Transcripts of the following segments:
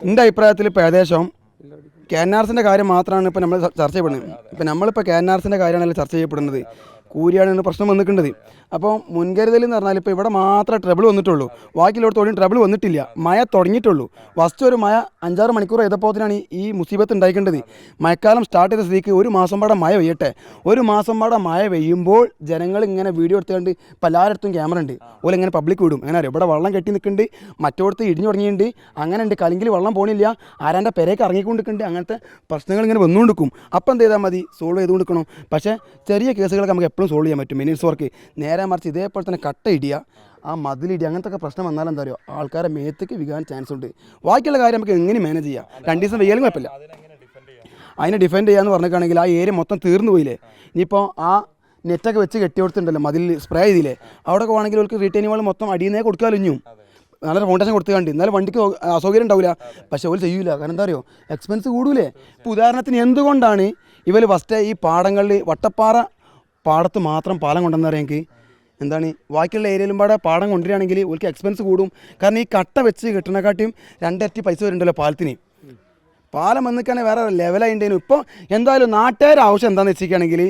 എൻ്റെ അഭിപ്രായത്തിൽ ഇപ്പോൾ ഏകദേശം KNRസിൻ്റെ കാര്യം മാത്രമാണ് ഇപ്പോൾ നമ്മൾ ചർച്ച ചെയ്യപ്പെടുന്നത്. ഇപ്പോൾ നമ്മളിപ്പോൾ KNRസിൻ്റെ കാര്യമാണല്ലോ ചർച്ച ചെയ്യപ്പെടുന്നത്. കൂരിയാണ് പ്രശ്നം വന്നിട്ടുള്ളത്. അപ്പോൾ മുൻകരുതൽ എന്ന് പറഞ്ഞാൽ ഇപ്പോൾ ഇവിടെ മാത്രമേ ട്രബിൾ വന്നിട്ടുള്ളൂ. ബാക്കിയുള്ളടത്തോടെയും ട്രബിൾ വന്നിട്ടില്ല. മഴ തുടങ്ങിയിട്ടുള്ളൂ. ഫസ്റ്റ് ഒരു മഴ 5-6 മണിക്കൂർ ചെയ്തപ്പോഴാണ് ഈ മുസീബത്ത് ഉണ്ടായിക്കേണ്ടത്. മഴക്കാലം സ്റ്റാർട്ട് ചെയ്ത സ്ഥിതിക്ക് ഒരു മാസം പാടെ മഴ പെയ്യട്ടെ. ഒരു മാസം പാടെ മഴ പെയ്യുമ്പോൾ ജനങ്ങൾ ഇങ്ങനെ വീഡിയോ എടുത്തുകൊണ്ട് ഇപ്പോൾ എല്ലായിടത്തും ക്യാമറ ഉണ്ട്. ഓല ഇങ്ങനെ പബ്ലിക് വിടും. അങ്ങനെ അറിയാം ഇവിടെ വെള്ളം കെട്ടി നിൽക്കുന്നുണ്ട്, മറ്റോടത്ത് ഇടിഞ്ഞു തുടങ്ങിയിട്ടുണ്ട്, അങ്ങനെ ഉണ്ട്. കലിങ്കിൽ വെള്ളം പോണില്ല, ആരാൻ്റെ പെരേക്ക് ഇറങ്ങിക്കൊണ്ടിരിക്കുന്നുണ്ട്. അങ്ങനത്തെ പ്രശ്നങ്ങൾ ഇങ്ങനെ വന്നുകൊണ്ടിരിക്കും. അപ്പം എന്ത് ചെയ്താൽ മതി? സോൾവ് ചെയ്തുകൊണ്ടിരിക്കണം. പക്ഷേ ചെറിയ കേസുകളൊക്കെ നമുക്ക് എപ്പോഴും സോൾവ് ചെയ്യാൻ പറ്റും. മിനിറ്റ്സ് വർക്ക് നേരെ മറിച്ച് ഇതേപോലെ തന്നെ കട്ട ഇടിയ, ആ മതിലിടിയ, അങ്ങനത്തെ പ്രശ്നം വന്നാൽ എന്താ പറയുക, ആൾക്കാരെ മേത്തേക്ക് വികാൻ ചാൻസ് ഉണ്ട്. ബാക്കിയുള്ള കാര്യം നമുക്ക് എങ്ങനെ മാനേജ് ചെയ്യാം? 2 ദിവസം വെയ്യാലും കുഴപ്പമില്ല. അതിനെ ഡിഫെൻഡ് ചെയ്യാന്ന് പറഞ്ഞിട്ടാണെങ്കിൽ ആ ഏരിയ മൊത്തം തീർന്നു പോയില്ലേ. ഇനിയിപ്പോൾ ആ നെറ്റൊക്കെ വെച്ച് കെട്ടി കൊടുത്തിട്ടുണ്ടല്ലോ, മതിൽ സ്പ്രേ ചെയ്തില്ലേ, അവിടെ വേണമെങ്കിൽ അവർക്ക് റീറ്റെയിനിങ് വാൾ മൊത്തം അടിയുന്നേ കൊടുക്കാലിഞ്ഞു നല്ല ഫൗണ്ടേഷൻ കൊടുത്തുകൊണ്ട്. എന്നാലും വണ്ടിക്ക് അസൗകര്യം ഉണ്ടാവില്ല. പക്ഷേ അവർ ചെയ്യൂല. കാരണം എന്താ പറയുക, എക്സ്പെൻസ് കൂടൂലേ. ഇപ്പോൾ ഉദാഹരണത്തിന് എന്തുകൊണ്ടാണ് ഇവർ ഫസ്റ്റ് ഈ പാടങ്ങളിൽ വട്ടപ്പാറ പാടത്ത് മാത്രം പാലം കൊണ്ടുവന്ന് അറിയാമെങ്കിൽ എന്താണ് ബാക്കിയുള്ള ഏരിയയിലും പാടെ പാടം കൊണ്ടുവരികയാണെങ്കിൽ ഓർക്ക് എക്സ്പെൻസ് കൂടും. കാരണം ഈ കട്ട വെച്ച് കിട്ടണക്കാട്ടിയും 2 ഇരട്ടി പൈസ വരുന്നുണ്ടല്ലോ പാലത്തിന്. പാലം വന്നിക്കാണെങ്കിൽ വേറെ ലെവലായിട്ടേനു. ഇപ്പോൾ എന്തായാലും നാട്ടുകാരുടെ ആവശ്യം എന്താണെന്ന് വെച്ചിരിക്കുകയാണെങ്കിൽ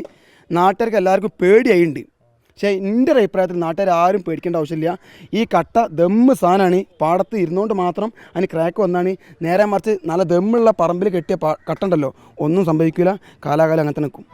നാട്ടുകാർക്ക് എല്ലാവർക്കും പേടിയായിട്ടുണ്ട്. പക്ഷേ എൻ്റെ അഭിപ്രായത്തിൽ നാട്ടുകാർ ആരും പേടിക്കേണ്ട ആവശ്യമില്ല. ഈ കട്ട ദമ്മ് സാധനമാണ്. പാടത്ത് ഇരുന്നുകൊണ്ട് മാത്രം അതിന് ക്രാക്ക് വന്നാണ്. നേരെ മറിച്ച് നല്ല ദമ്മുള്ള പറമ്പിൽ കെട്ടിയ കട്ട ഉണ്ടല്ലോ, ഒന്നും സംഭവിക്കില്ല. കാലാകാലം അങ്ങനെ തന്നെ നിൽക്കും.